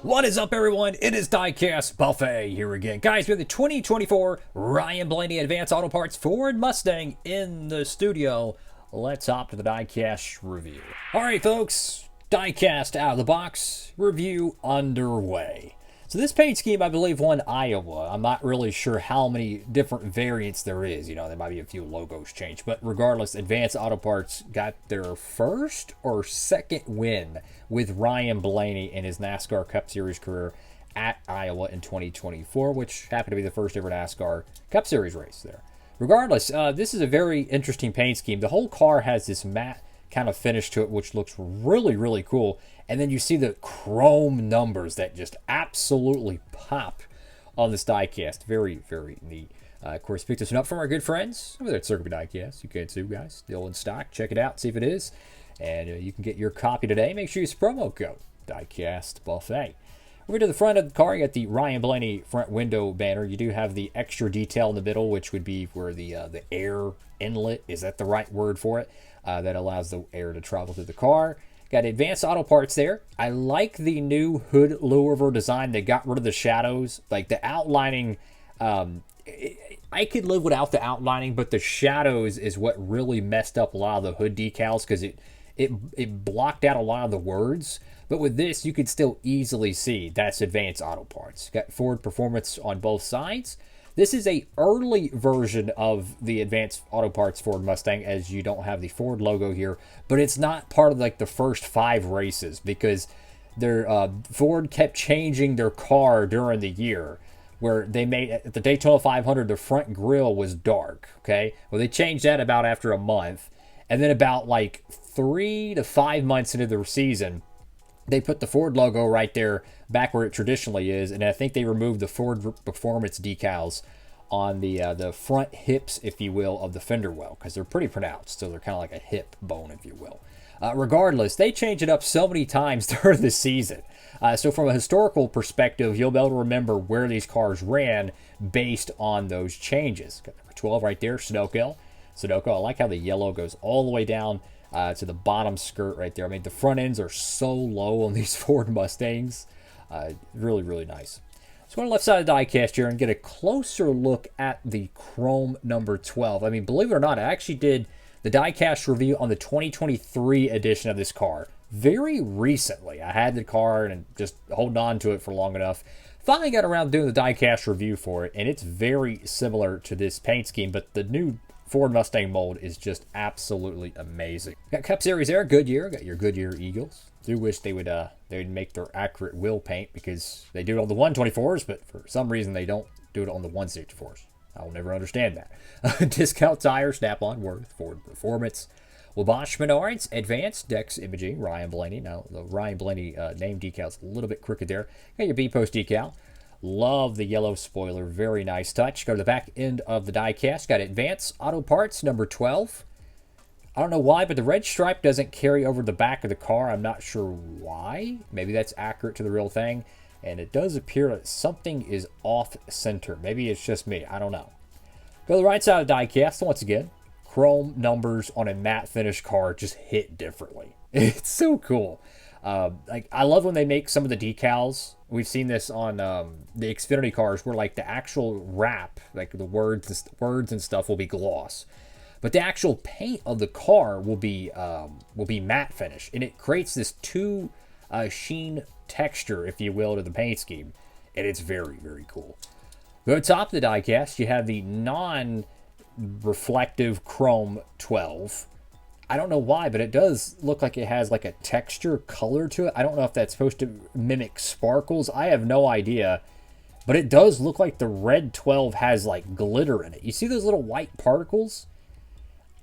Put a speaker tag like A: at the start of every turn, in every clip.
A: What is up, everyone? It is Diecastbuffet here again. Guys, we have the 2024 Ryan Blaney Advanced Auto Parts Ford Mustang in the studio. Let's hop to the Diecast review. All right, folks, Diecast out of the box review underway. So this paint scheme, I believe, won Iowa. I'm not really sure how many different variants there is. You know, there might be a few logos changed. But regardless, Advanced Auto Parts got their first or second win with Ryan Blaney in his NASCAR Cup Series career at Iowa in 2024, which happened to be the first ever NASCAR Cup Series race there. Regardless, this is a very interesting paint scheme. The whole car has this matte kind of finish to it, which looks really, really cool. And then you see the chrome numbers that just absolutely pop on this diecast. Very, very neat. Of course, picked this one up from our good friends over there at Circuit Diecast. You can too, guys. Still in stock. Check it out. See if it is. And you can get your copy today. Make sure you use promo code Diecastbuffet. Over to the front of the car, you got the Ryan Blaney front window banner. You do have the extra detail in the middle, which would be where the air inlet, is that the right word for it? That allows the air to travel through the car. Got Advanced Auto Parts there. I like the new hood louver design. They got rid of the shadows. Like the outlining, I could live without the outlining, but the shadows is what really messed up a lot of the hood decals because it blocked out a lot of the words. But with this, you could still easily see that's Advanced Auto Parts. Got Ford Performance on both sides. This is a early version of the Advanced Auto Parts Ford Mustang, as you don't have the Ford logo here, but it's not part of like the first 5 races because Ford kept changing their car during the year, where they made at the Daytona 500 the front grille was dark. Okay, well they changed that about after a month, and then about like 3 to 5 months into the season, they put the Ford logo right there back where it traditionally is, and I think they removed the Ford Performance decals on the front hips, if you will, of the fender well, because they're pretty pronounced, so they're kind of like a hip bone, if you will. Regardless, they change it up so many times during the season. So from a historical perspective, you'll be able to remember where these cars ran based on those changes. Got number 12 right there, Sunoco. I like how the yellow goes all the way down to the bottom skirt right there. I mean, the front ends are so low on these Ford Mustangs. Really, really nice. Let's go to the left side of the diecast here and get a closer look at the chrome number 12. I mean, believe it or not, I actually did the diecast review on the 2023 edition of this car very recently. I had the car and just holding on to it for long enough. Finally got around doing the diecast review for it, and it's very similar to this paint scheme, but the new Ford Mustang mold is just absolutely amazing. Got Cup Series there, Goodyear. Got your Goodyear Eagles. Do wish they would make their accurate wheel paint because they do it on the 124s, but for some reason they don't do it on the 164s. I'll never understand that. Discount Tire, Snap-on Worth, Ford Performance. Bosch Menards, Advanced Dex Imaging, Ryan Blaney. Now the Ryan Blaney name decal's a little bit crooked there. Got your B-post decal. Love the yellow spoiler. Very nice touch. Go to the back end of the diecast. Got Advanced Auto Parts number 12. I don't know why, but the red stripe doesn't carry over the back of the car. I'm not sure why. Maybe that's accurate to the real thing. And it does appear that something is off center. Maybe it's just me. I don't know. Go to the right side of the diecast. Once again, chrome numbers on a matte finish car just hit differently. It's so cool. Like I love when they make some of the decals. We've seen this on the Xfinity cars where like the actual wrap, like the words and stuff will be gloss, but the actual paint of the car will be matte finish, and it creates this sheen texture, if you will, to the paint scheme, and it's very, very cool. Go to the top of the diecast, you have the non-reflective chrome 12. I don't know why, but it does look like it has like a texture color to it. I don't know if that's supposed to mimic sparkles. I have no idea, but it does look like the red 12 has like glitter in it. You see those little white particles?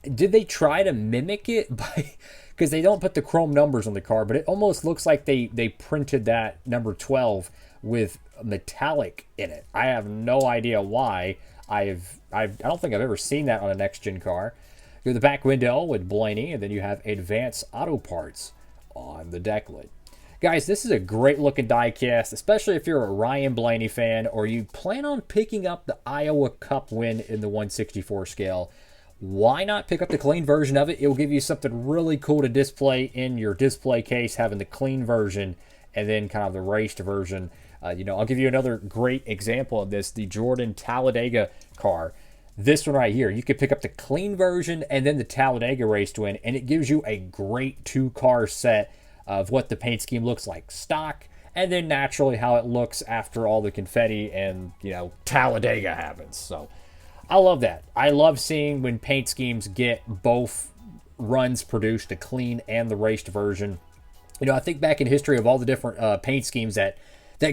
A: Did they try to mimic it by, because they don't put the chrome numbers on the car, but it almost looks like they printed that number 12 with metallic in it. I have no idea why. I don't think I've ever seen that on a next gen car. Go to the back window with Blaney, and then you have Advanced Auto Parts on the deck lid. Guys, this is a great looking diecast, especially if you're a Ryan Blaney fan or you plan on picking up the Iowa Cup win in the 164 scale. Why not pick up the clean version of it? It will give you something really cool to display in your display case, having the clean version and then kind of the raced version. I'll give you another great example of this, the Jordan Talladega car. This one right here, you could pick up the clean version and then the Talladega race twin, and it gives you a great 2-car set of what the paint scheme looks like stock, and then naturally how it looks after all the confetti and, Talladega happens. So I love that. I love seeing when paint schemes get both runs produced, the clean and the raced version. I think back in history of all the different paint schemes that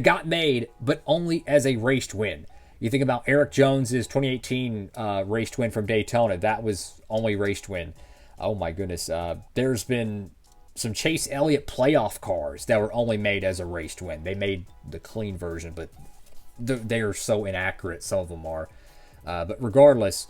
A: got made, but only as a raced win. You think about Eric Jones's 2018 raced win from Daytona. That was only raced win. Oh my goodness. There's been some Chase Elliott playoff cars that were only made as a raced win. They made the clean version, but they are so inaccurate. Some of them are. But regardless,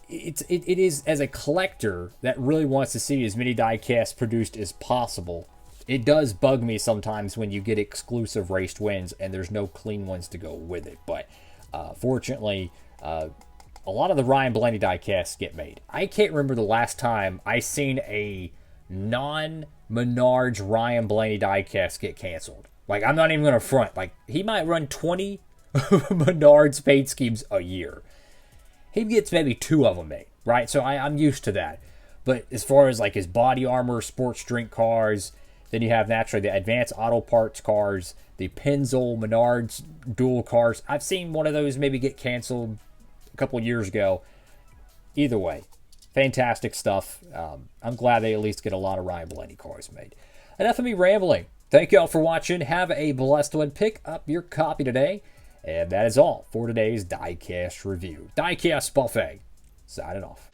A: it is, as a collector that really wants to see as many diecasts produced as possible, it does bug me sometimes when you get exclusive raced wins and there's no clean ones to go with it. But fortunately, a lot of the Ryan Blaney diecasts get made. I can't remember the last time I seen a non-Menards Ryan Blaney diecast get canceled. Like, I'm not even going to front. Like, he might run 20 Menards paint schemes a year. He gets maybe 2 of them made, right? So I'm used to that. But as far as like his body armor, sports drink cars, then you have naturally the Advanced Auto Parts cars, the Pennzoil Menards dual cars. I've seen one of those maybe get canceled a couple of years ago. Either way, fantastic stuff. I'm glad they at least get a lot of Ryan Blaney cars made. Enough of me rambling. Thank you all for watching. Have a blessed one. Pick up your copy today. And that is all for today's Diecast review. Diecast Buffet, signing off.